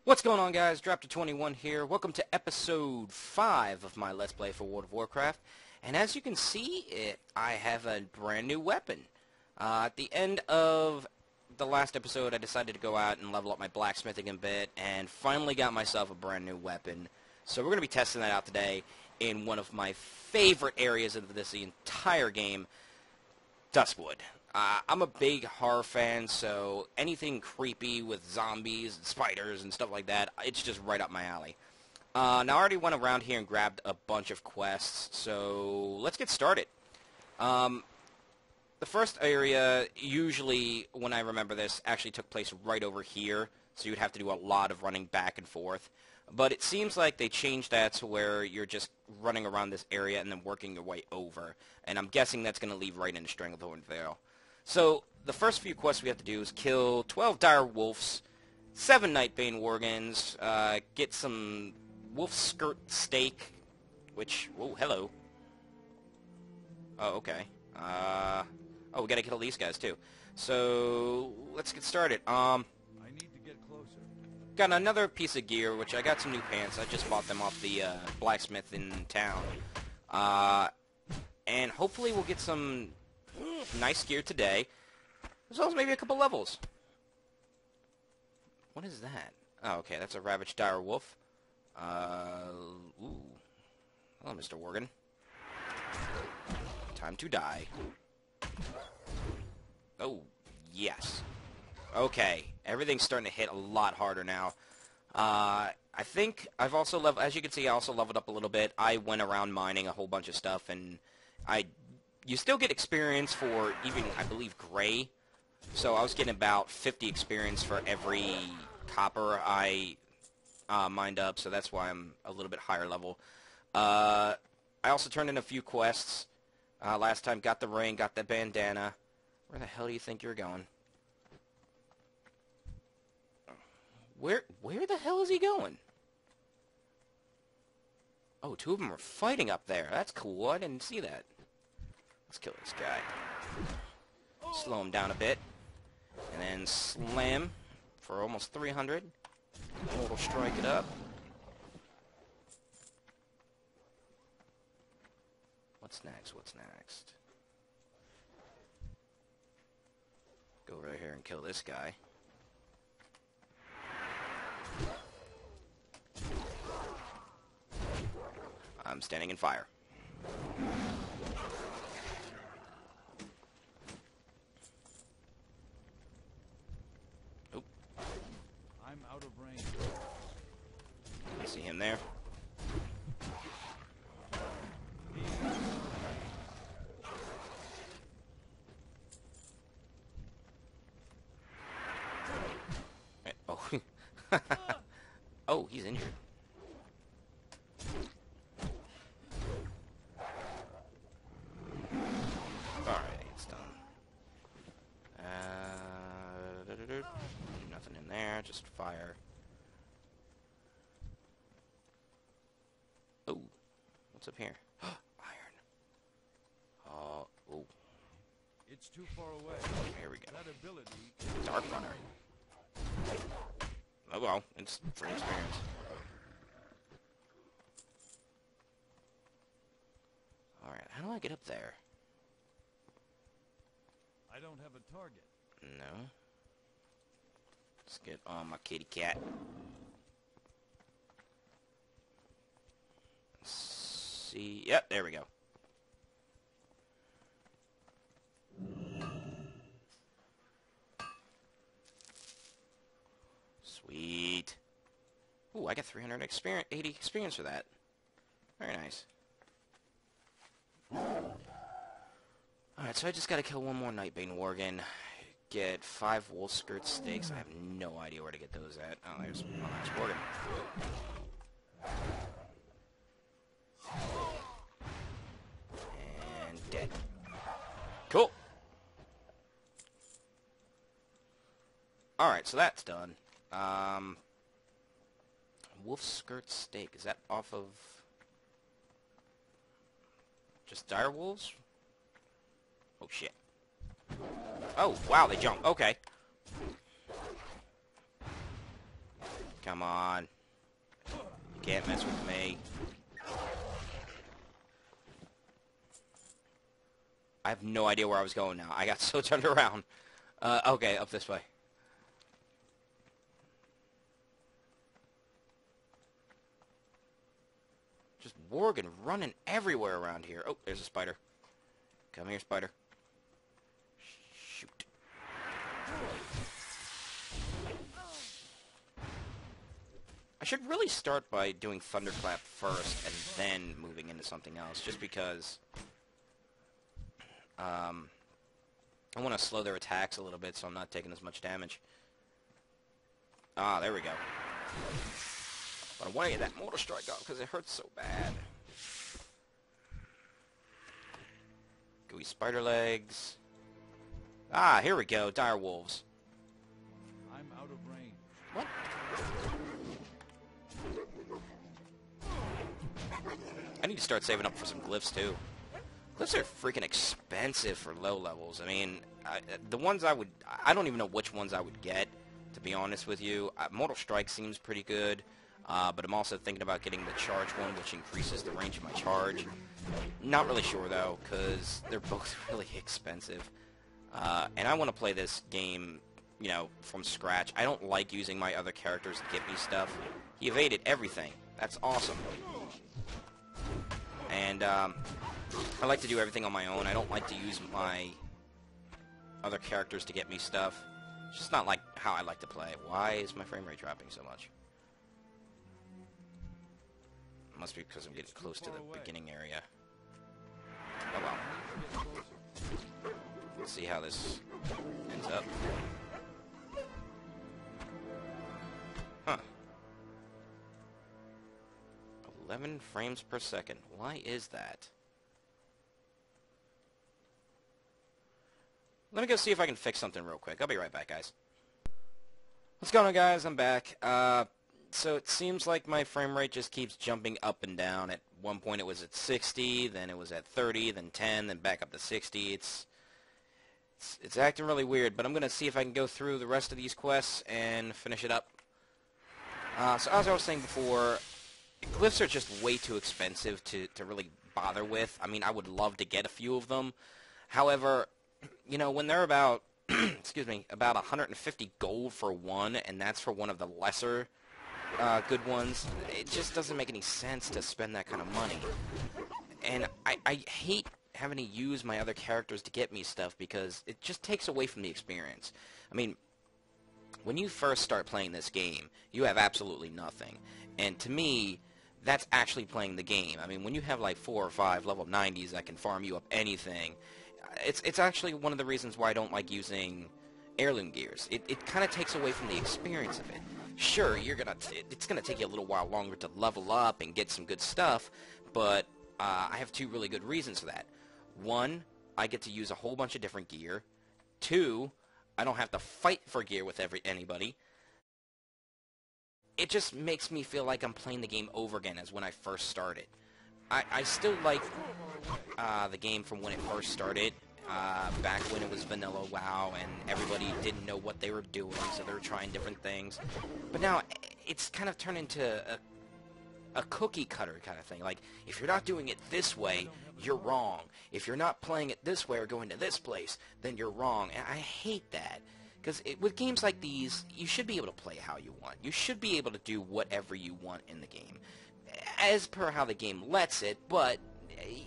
What's going on, guys? Drop21 here. Welcome to episode 5 of my Let's Play for World of Warcraft. And as you can see, I have a brand new weapon. At the end of the last episode, I decided to go out and level up my blacksmithing a bit, and finally got myself a brand new weapon. So we're going to be testing that out today in one of my favorite areas of the entire game, Duskwood. I'm a big horror fan, so anything creepy with zombies and spiders and stuff like that, it's just right up my alley. Now, I already went around here and grabbed a bunch of quests, so let's get started. The first area, usually, when I remember this, actually took place right over here, so you'd have to do a lot of running back and forth. But it seems like they changed that to where you're just running around this area and then working your way over. And I'm guessing that's going to lead right into Stranglethorn Vale. So, the first few quests we have to do is kill 12 dire wolves, 7 Nightbane Worgens, get some wolf skirt steak, which, whoa, hello. Oh, okay. Oh, we gotta kill these guys, too. So, let's get started. I need to get closer. Got another piece of gear, which I got some new pants. I just bought them off the blacksmith in town. And hopefully we'll get some nice gear today, as well as maybe a couple levels. What is that? Oh, okay, that's a ravaged dire wolf. Ooh. Hello, Mr. Worgen. Time to die. Oh, yes. Okay, everything's starting to hit a lot harder now. I think I've also leveled, as you can see, I also leveled up a little bit. I went around mining a whole bunch of stuff, and you still get experience for even, I believe, gray. So I was getting about 50 experience for every copper I mined up, so that's why I'm a little bit higher level. I also turned in a few quests. Last time, got the ring, got the bandana. Where the hell do you think you're going? Where the hell is he going? Oh, two of them are fighting up there. That's cool. I didn't see that. Let's kill this guy. Slow him down a bit. And then slam for almost 300. We'll strike it up. What's next? What's next? Go over here and kill this guy. I'm standing in fire. Oop. I'm out of range. I see him there. Oh. Oh, he's injured. Nothing in there, just fire. Oh, what's up here? Iron. Oh. It's too far away. Here we go. That ability. Dark Runner. Oh well, it's free experience. Alright, how do I get up there? I don't have a target. No. Let's get on my kitty cat. Let's see. Yep, there we go. Sweet. Ooh, I got 300 experience, 80 experience for that. Very nice. Alright, so I just gotta kill one more Nightbane Worgen. Get 5 wolf skirt steaks. I have no idea where to get those at. Oh, there's Worgen. And dead. Cool. Alright, so that's done. Wolf skirt steak. Is that off of just dire wolves? Oh shit. Oh, wow, they jump. Okay. Come on. You can't mess with me. I have no idea where I was going now. I got so turned around. Okay, up this way. Just Worgen running everywhere around here. Oh, there's a spider. Come here, spider. Shoot. I should really start by doing Thunderclap first and then moving into something else, just because I want to slow their attacks a little bit so I'm not taking as much damage. Ah, there we go. But I want to get that Mortal Strike off because it hurts so bad. Gooey spider legs. Ah, here we go. Dire wolves. I'm out of range. What? I need to start saving up for some glyphs too. Glyphs are freaking expensive for low levels. I mean, the ones I don't even know which ones I would get, to be honest with you. Mortal Strike seems pretty good, but I'm also thinking about getting the charge one, which increases the range of my charge. Not really sure though, because they're both really expensive. And I want to play this game, you know, from scratch. I don't like using my other characters to get me stuff. He evaded everything. That's awesome. And I like to do everything on my own. I don't like to use my other characters to get me stuff. It's just not like how I like to play. Why is my frame rate dropping so much? It must be because I'm getting close to the beginning area. Oh well. Let's see how this ends up. Huh. 11 frames per second. Why is that? Let me go see if I can fix something real quick. I'll be right back, guys. What's going on, guys? I'm back. So it seems like my frame rate just keeps jumping up and down. At one point it was at 60, then it was at 30, then 10, then back up to 60. It's acting really weird, but I'm going to see if I can go through the rest of these quests and finish it up. So as I was saying before, glyphs are just way too expensive to really bother with. I mean, I would love to get a few of them. However, you know, when they're about, excuse me, about 150 gold for one, and that's for one of the lesser good ones, it just doesn't make any sense to spend that kind of money. And I hate having to use my other characters to get me stuff because it just takes away from the experience. I mean, when you first start playing this game, you have absolutely nothing. And to me, that's actually playing the game. I mean, when you have like 4 or 5 level 90s that can farm you up anything, it's actually one of the reasons why I don't like using heirloom gears. It kind of takes away from the experience of it. Sure, it's gonna take you a little while longer to level up and get some good stuff, but I have 2 really good reasons for that. 1, I get to use a whole bunch of different gear. 2, I don't have to fight for gear with anybody. It just makes me feel like I'm playing the game over again as when I first started. I still like the game from when it first started, back when it was vanilla WoW and everybody didn't know what they were doing, so they were trying different things. But now it's kind of turned into a cookie cutter kind of thing. Like, if you're not doing it this way, you're wrong. If you're not playing it this way or going to this place, then you're wrong. And I hate that. Because with games like these, you should be able to play how you want. You should be able to do whatever you want in the game, as per how the game lets it, but,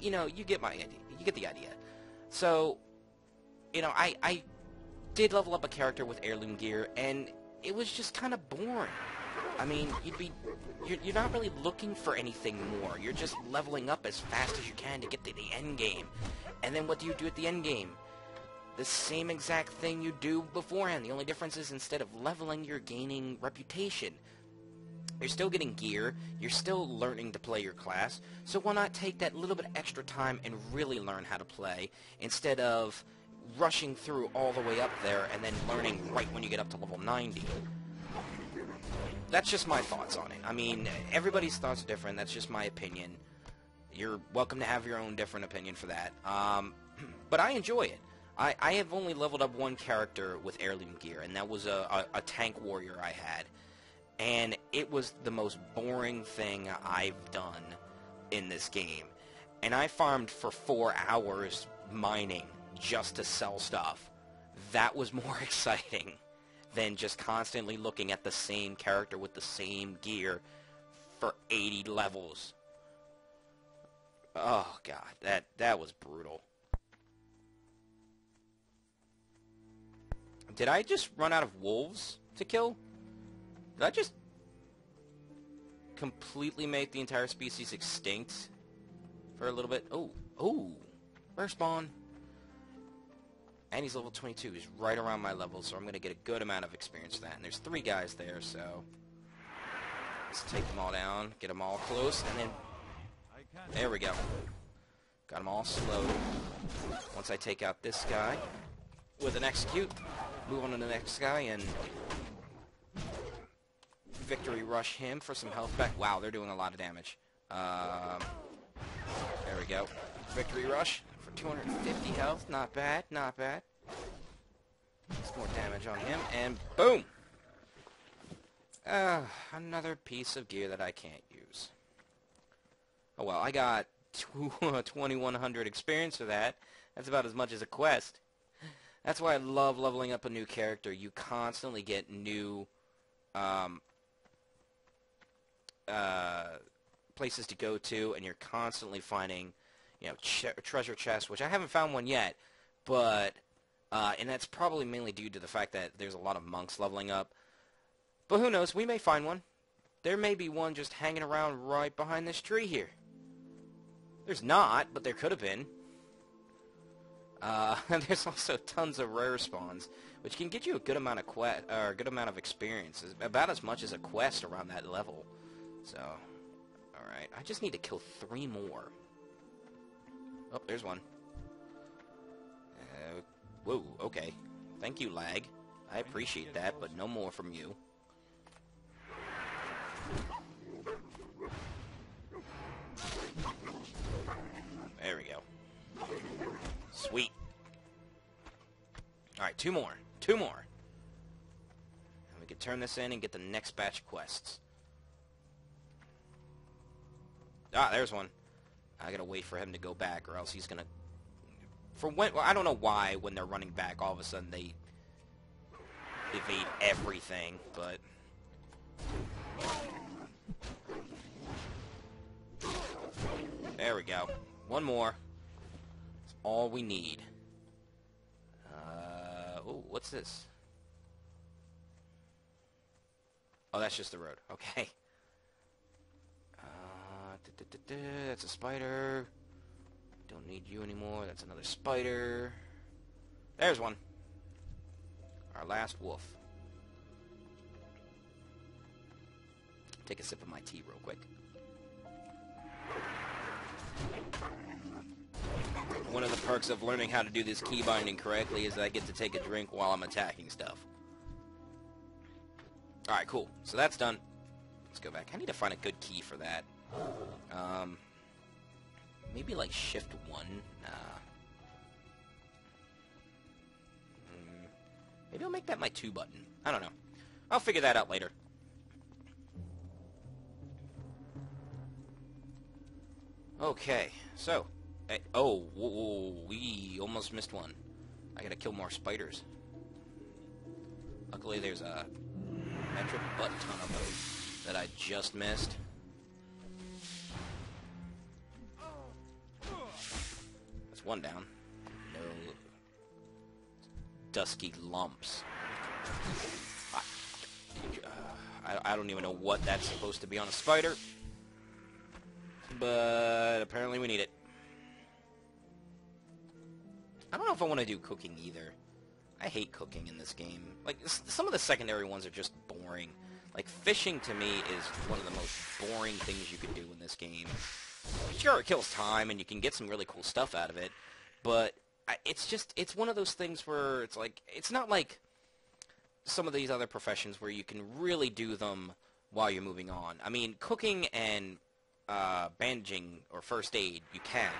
you know, you get my idea. You get the idea. So, you know, I did level up a character with heirloom gear, and it was just kind of boring. I mean, you're not really looking for anything more. You're just leveling up as fast as you can to get to the end game. And then what do you do at the end game? The same exact thing you do beforehand. The only difference is instead of leveling, you're gaining reputation. You're still getting gear. You're still learning to play your class. So why not take that little bit of extra time and really learn how to play instead of rushing through all the way up there and then learning right when you get up to level 90. That's just my thoughts on it. I mean, everybody's thoughts are different. That's just my opinion. You're welcome to have your own different opinion for that. But I enjoy it. I have only leveled up one character with heirloom gear, and that was a tank warrior I had. and it was the most boring thing I've done in this game. And I farmed for 4 hours mining just to sell stuff. That was more exciting than just constantly looking at the same character with the same gear for 80 levels. Oh god, that was brutal. Did I just run out of wolves to kill? Did I just completely make the entire species extinct for a little bit? Oh, rare spawn. And he's level 22. He's right around my level, so I'm going to get a good amount of experience for that. And there's 3 guys there, so let's take them all down, get them all close, and then there we go. Got them all slowed. Once I take out this guy with an execute, move on to the next guy and victory rush him for some health back. Wow, they're doing a lot of damage. There we go. Victory rush for 250 health. Not bad, not bad. Some more damage on him, and boom! Another piece of gear that I can't use. Oh well, I got 2,100 experience for that. That's about as much as a quest. That's why I love leveling up a new character. You constantly get new places to go to, and you're constantly finding, you know, treasure chests, which I haven't found one yet, but and that's probably mainly due to the fact that there's a lot of monks leveling up. But who knows? We may find one. There may be one just hanging around right behind this tree here. There's not, but there could have been. And there's also tons of rare spawns, which can get you a good amount of good amount of experience, about as much as a quest around that level. So, all right, I just need to kill 3 more. Oh, there's one. Whoa, okay. Thank you, lag. I appreciate that, but no more from you. There we go. Sweet. Alright, 2 more. 2 more. And we can turn this in and get the next batch of quests. Ah, there's one. I gotta wait for him to go back, or else he's gonna... Well, I don't know why, when they're running back, all of a sudden they evade everything, but... There we go. 1 more. That's all we need. Oh, what's this? Oh, that's just the road. Okay. That's a spider. Don't need you anymore. That's another spider. There's one. Our last wolf. Take a sip of my tea real quick. One of the perks of learning how to do this key binding correctly is that I get to take a drink while I'm attacking stuff. Alright, cool. So that's done. Let's go back. I need to find a good key for that. Maybe like shift 1? Nah. Maybe I'll make that my 2 button. I don't know. I'll figure that out later. Okay, so... oh, whoa, we almost missed one. I gotta kill more spiders. Luckily there's a metric butt ton of them that I just missed. That's 1 down. No. Dusky lumps. I don't even know what that's supposed to be on a spider. But apparently we need it. I don't know if I want to do cooking either. I hate cooking in this game. Like, some of the secondary ones are just boring. Like, fishing to me is one of the most boring things you can do in this game. Sure, it kills time, and you can get some really cool stuff out of it, but it's one of those things where it's like, it's not like some of these other professions where you can really do them while you're moving on. I mean, cooking and bandaging or first aid, you can.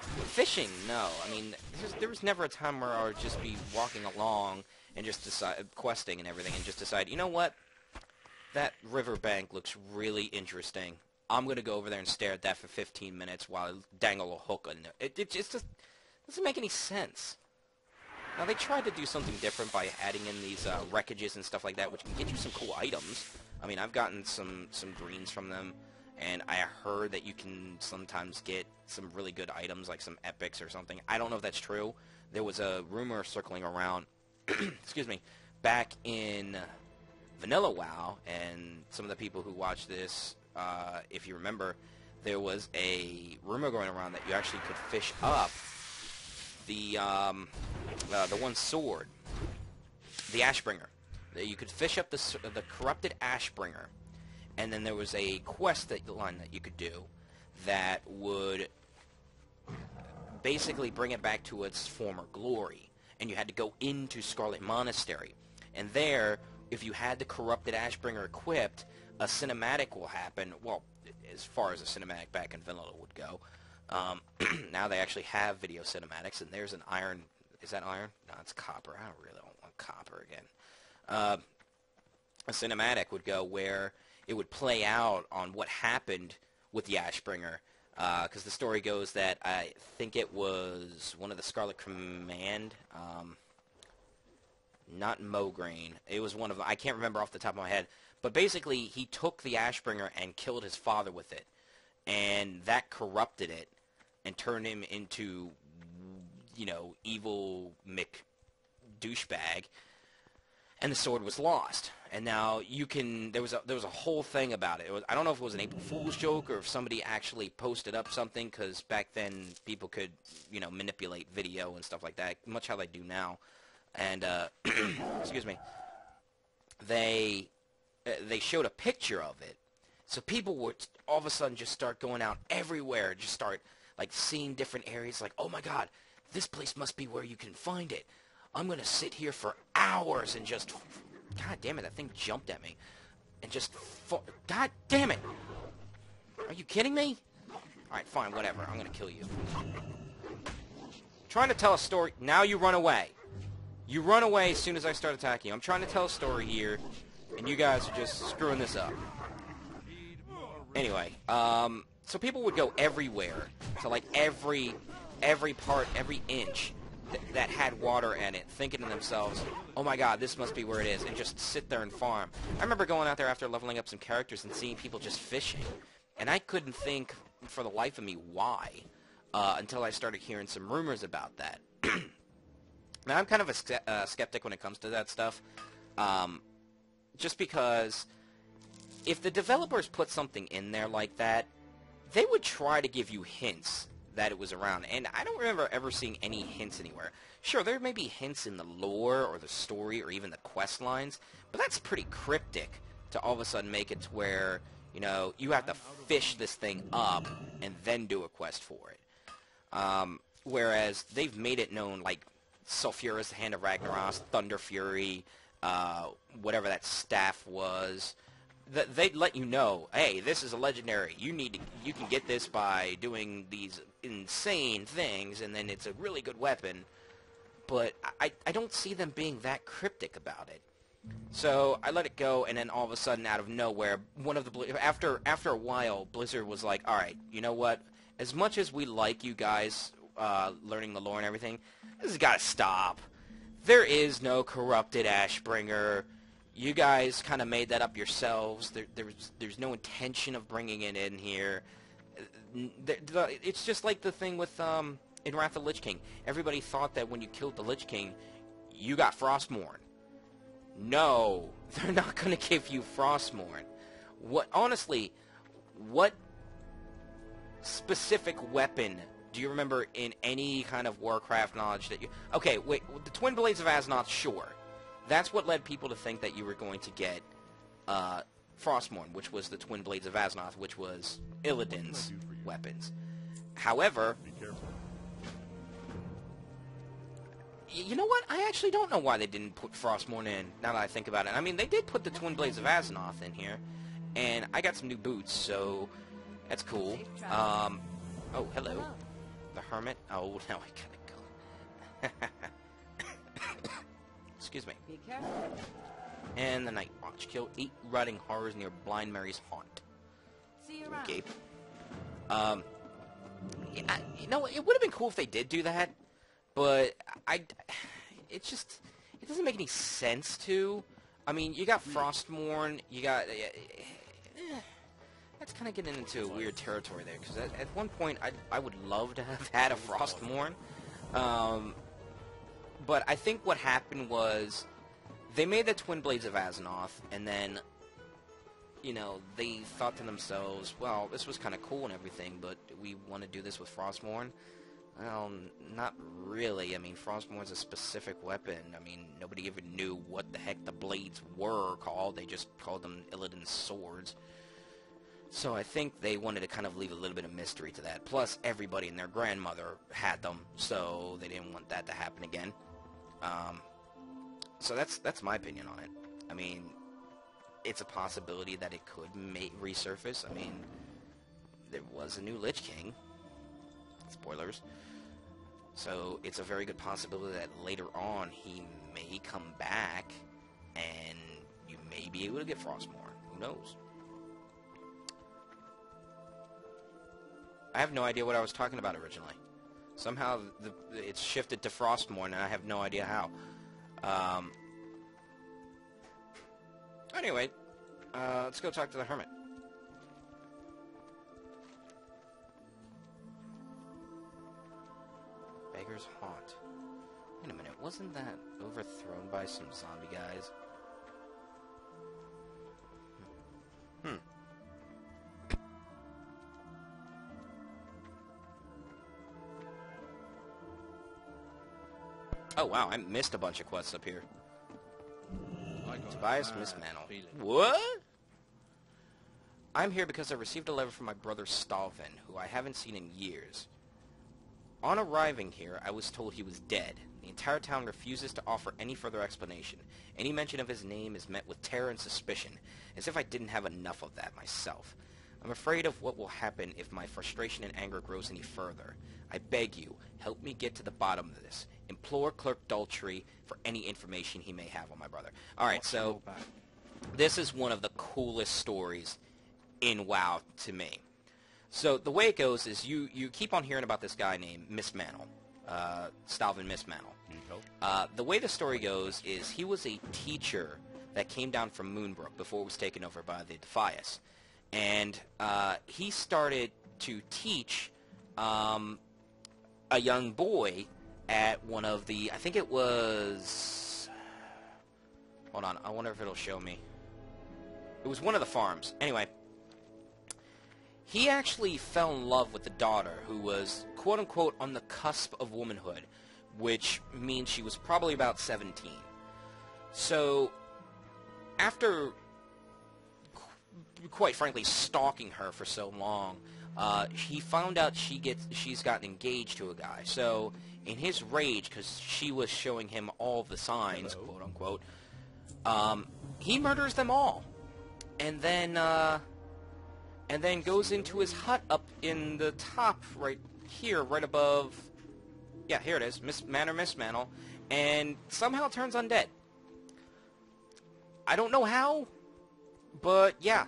Fishing, no. I mean, there was never a time where I would just be walking along and just decide, questing and everything, and just decide, you know what? That riverbank looks really interesting. I'm going to go over there and stare at that for 15 minutes while I dangle a hook in there. It just doesn't make any sense. Now, they tried to do something different by adding in these wreckages and stuff like that, which can get you some cool items. I mean, I've gotten some greens from them, and I heard that you can sometimes get some really good items, like some epics or something. I don't know if that's true. There was a rumor circling around, excuse me, back in Vanilla WoW, and some of the people who watched this, if you remember, there was a rumor going around that you actually could fish up the one sword, the Ashbringer. That you could fish up the corrupted Ashbringer, and then there was a quest line that you could do that would basically bring it back to its former glory, and you had to go into Scarlet Monastery, and there, if you had the corrupted Ashbringer equipped, a cinematic will happen. Well, as far as a cinematic back in Vanilla would go. Now they actually have video cinematics, and there's an iron. Is that iron? No, it's copper. I really don't want copper again. A cinematic would go where it would play out on what happened with the Ashbringer, because the story goes that I think it was one of the Scarlet Command, not Mograine. It was one of them. I can't remember off the top of my head. But basically, he took the Ashbringer and killed his father with it, and that corrupted it and turned him into, you know, evil douchebag, and the sword was lost. And now you can. There was a whole thing about it. I don't know if it was an April Fool's joke or if somebody actually posted up something, because back then people could, you know, manipulate video and stuff like that, much how they do now. And excuse me, they showed a picture of it, so people would all of a sudden just start going out everywhere, just start like seeing different areas, like, oh my god, this place must be where you can find it. I'm gonna sit here for hours and just, god damn it, that thing jumped at me, and just, god damn it, are you kidding me? Alright, fine, whatever, I'm gonna kill you. Trying to tell a story, now you run away. You run away as soon as I start attacking you. I'm trying to tell a story here, and you guys are just screwing this up. Anyway, so people would go everywhere. So like every part, every inch that had water in it, thinking to themselves, oh my god, this must be where it is, and just sit there and farm. I remember going out there after leveling up some characters and seeing people just fishing, and I couldn't think for the life of me why, until I started hearing some rumors about that. Now, I'm kind of a skeptic when it comes to that stuff, just because if the developers put something in there like that, they would try to give you hints that it was around, and I don't remember ever seeing any hints anywhere. Sure, there may be hints in the lore or the story or even the quest lines, but that's pretty cryptic to all of a sudden make it to where, you know, you have to fish this thing up and then do a quest for it. Whereas they've made it known, like, Sulfuras, the Hand of Ragnaros, Thunder Fury, whatever that staff was, they'd let you know, hey, this is a legendary. You can get this by doing these insane things, and then it's a really good weapon. But I don't see them being that cryptic about it. So I let it go, and then all of a sudden, out of nowhere, after a while, Blizzard was like, all right, you know what? As much as we like you guys learning the lore and everything, this has got to stop. There is no corrupted Ashbringer. You guys kind of made that up yourselves. There's no intention of bringing it in here. It's just like the thing with in Wrath of the Lich King. Everybody thought that when you killed the Lich King, you got Frostmourne. No, they're not going to give you Frostmourne. Honestly, what specific weapon do you remember in any kind of Warcraft knowledge that you... Okay, wait, the Twin Blades of Azeroth, sure. That's what led people to think that you were going to get Frostmourne, which was the Twin Blades of Azeroth, which was Illidan's weapons. However, you know what? I actually don't know why they didn't put Frostmourne in, now that I think about it. I mean, they did put the Twin Blades of Azeroth in here, and I got some new boots, so that's cool. Oh, hello. The Hermit. Oh, now I gotta go. Excuse me. Be careful. And the Night Watch. Kill 8 rotting horrors near Blind Mary's haunt. See you around. Gape. You know, it would have been cool if they did do that, but it doesn't make any sense to. I mean, you got Frostmourne, you got, that's kind of getting into weird territory there, because at one point, I would love to have had a Frostmourne, but I think what happened was, they made the Twin Blades of Azeroth, and then, you know, they thought to themselves, well, this was kind of cool and everything, but we want to do this with Frostmourne? Well, not really. I mean, Frostmourne's a specific weapon. I mean, nobody even knew what the heck the blades were called. They just called them Illidan's swords. So I think they wanted to kind of leave a little bit of mystery to that. Plus, everybody and their grandmother had them, so they didn't want that to happen again. So that's my opinion on it. I mean, it's a possibility that it could resurface. I mean, there was a new Lich King. Spoilers. So it's a very good possibility that later on he may come back and you may be able to get Frostmourne. Who knows? I have no idea what I was talking about originally. Somehow it's shifted to Frostmourne and I have no idea how. Anyway, let's go talk to the Hermit. Beggar's Haunt. Wait a minute, wasn't that overthrown by some zombie guys? Oh wow, I missed a bunch of quests up here. Tobias Mistmantle. What? I'm here because I received a letter from my brother Stalvin, who I haven't seen in years. On arriving here, I was told he was dead. The entire town refuses to offer any further explanation. Any mention of his name is met with terror and suspicion, as if I didn't have enough of that myself. I'm afraid of what will happen if my frustration and anger grows any further. I beg you, help me get to the bottom of this. Implore Clerk Daltrey for any information he may have on my brother. Alright, so this is one of the coolest stories in WoW to me. So the way it goes is you keep on hearing about this guy named Mistmantle, Stalvin Mistmantle. The way the story goes is he was a teacher that came down from Moonbrook before it was taken over by the Defias. And he started to teach a young boy at one of the, I think it was, hold on, I wonder if it'll show me. It was one of the farms. Anyway, he actually fell in love with the daughter who was, quote-unquote, on the cusp of womanhood, which means she was probably about 17. So, after, quite frankly, stalking her for so long, he found out she's gotten engaged to a guy. So, in his rage, because she was showing him all the signs, quote-unquote, he murders them all. And then goes into his hut up in the top right here, right above, yeah, here it is, Mistmantle, and somehow turns undead. I don't know how, but yeah,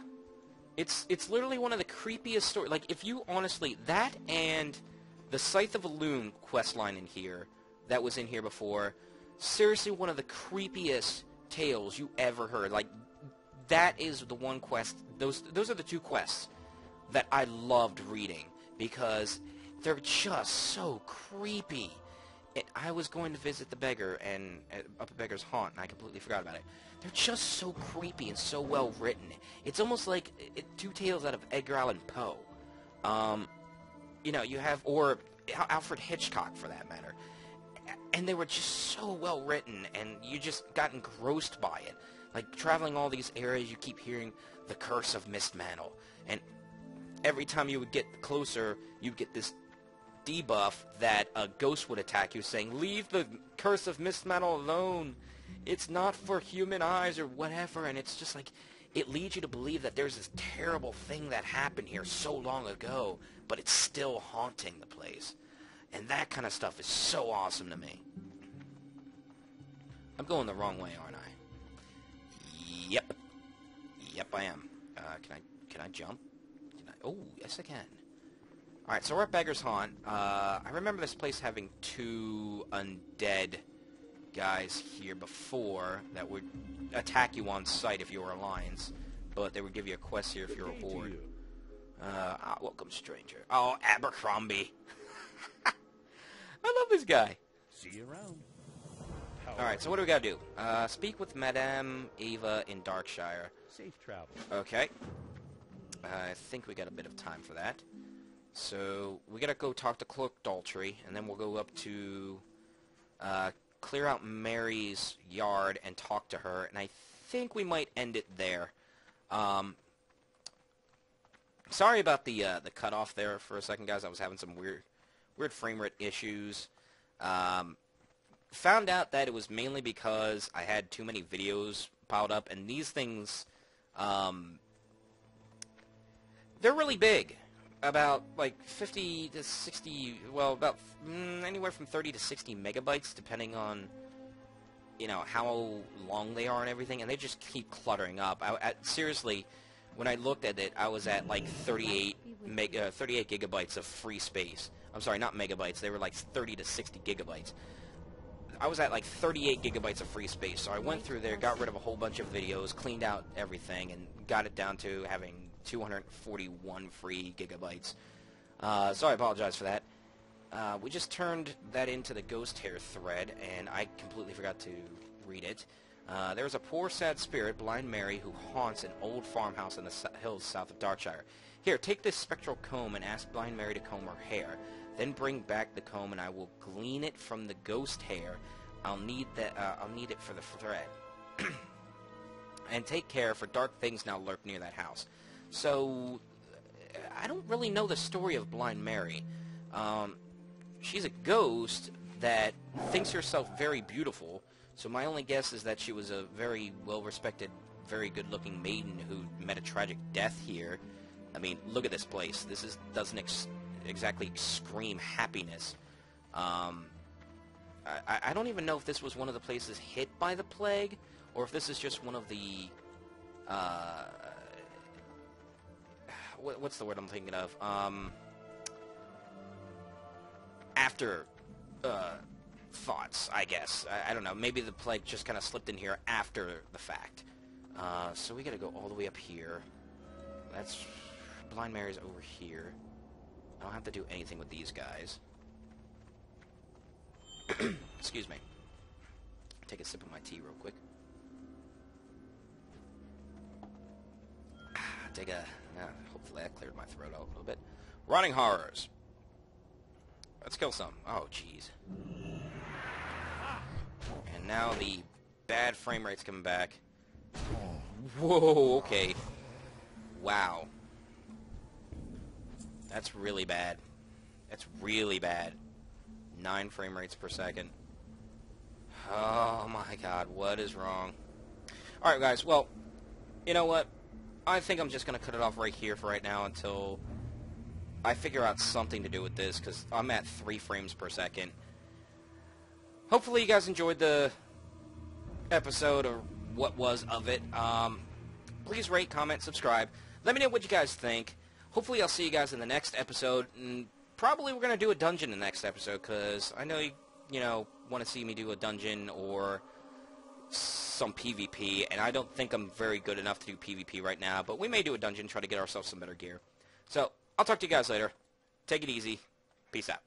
it's literally one of the creepiest stories. Like, if you honestly, that and the Scythe of Elune questline in here, that was in here before, seriously one of the creepiest tales you ever heard. Like, that is the one quest, those are the two quests that I loved reading, because they're just so creepy. I was going to visit the beggar and up at Beggar's Haunt, and I completely forgot about it. They're just so creepy and so well written. It's almost like two tales out of Edgar Allan Poe. You know, you have, or Alfred Hitchcock for that matter. And they were just so well written, and you just got engrossed by it. Like, traveling all these areas, you keep hearing the curse of Mistmantle. And every time you would get closer, you'd get this debuff that a ghost would attack you, saying, "Leave the curse of Mistmantle alone. It's not for human eyes," or whatever. And it's just like, it leads you to believe that there's this terrible thing that happened here so long ago, but it's still haunting the place. And that kind of stuff is so awesome to me. I'm going the wrong way, aren't I? Yep. Yep, I am. Can I jump? Oh, yes I can. Alright, so we're at Beggar's Haunt. I remember this place having 2 undead guys here before that would attack you on sight if you were alliance, but they would give you a quest here if you're a horde. Welcome, stranger. Oh, Abercrombie. I love this guy. See you around. Alright, so what do we gotta do? Speak with Madame Ava in Darkshire. Safe travel. Okay. I think we got a bit of time for that. So, we gotta go talk to Clerk Daltrey, and then we'll go up to, clear out Mary's yard and talk to her, and I think we might end it there. Sorry about the cutoff there for a second, guys. I was having some weird frame rate issues. Found out that it was mainly because I had too many videos piled up, and these things, they're really big. About, like, 50 to 60, well, about anywhere from 30 to 60 megabytes, depending on, you know, how long they are and everything, and they just keep cluttering up. Seriously, when I looked at it, I was at, like, 38 gigabytes of free space. I'm sorry, not megabytes. They were, like, 30 to 60 gigabytes. I was at, like, 38 gigabytes of free space, so I went through there, got rid of a whole bunch of videos, cleaned out everything, and got it down to having 241 free gigabytes. So I apologize for that. We just turned that into the ghost hair thread, and I completely forgot to read it. There is a poor, sad spirit, Blind Mary, who haunts an old farmhouse in the hills south of Darkshire. Here, take this spectral comb and ask Blind Mary to comb her hair. Then bring back the comb, and I will glean it from the ghost hair. I'll need it for the thread. And take care, for dark things now lurk near that house. So, I don't really know the story of Blind Mary. She's a ghost that thinks herself very beautiful, so my only guess is that she was a very well-respected, very good-looking maiden who met a tragic death here. I mean, look at this place. This doesn't exactly scream happiness. I don't even know if this was one of the places hit by the plague, or if this is just one of the, what's the word I'm thinking of? After thoughts, I guess. I don't know. Maybe the plague just kind of slipped in here after the fact. So we gotta go all the way up here. That's Blind Mary's over here. I don't have to do anything with these guys. Excuse me. Take a sip of my tea real quick. Hopefully that cleared my throat out a little bit. Rotting Horrors. Let's kill some. Oh, jeez. And now the bad frame rate's coming back. Whoa, okay. Wow. That's really bad. That's really bad. 9 frame rates per second. Oh my god, what is wrong? Alright guys, well, you know what? I think I'm just going to cut it off right here for right now until I figure out something to do with this, because I'm at 3 frames per second. Hopefully you guys enjoyed the episode, or what was of it. Please rate, comment, subscribe. Let me know what you guys think. Hopefully I'll see you guys in the next episode, and probably we're going to do a dungeon in the next episode, because I know you know, want to see me do a dungeon or some PvP, and I don't think I'm very good enough to do PvP right now, but we may do a dungeon, try to get ourselves some better gear. So, I'll talk to you guys later. Take it easy. Peace out.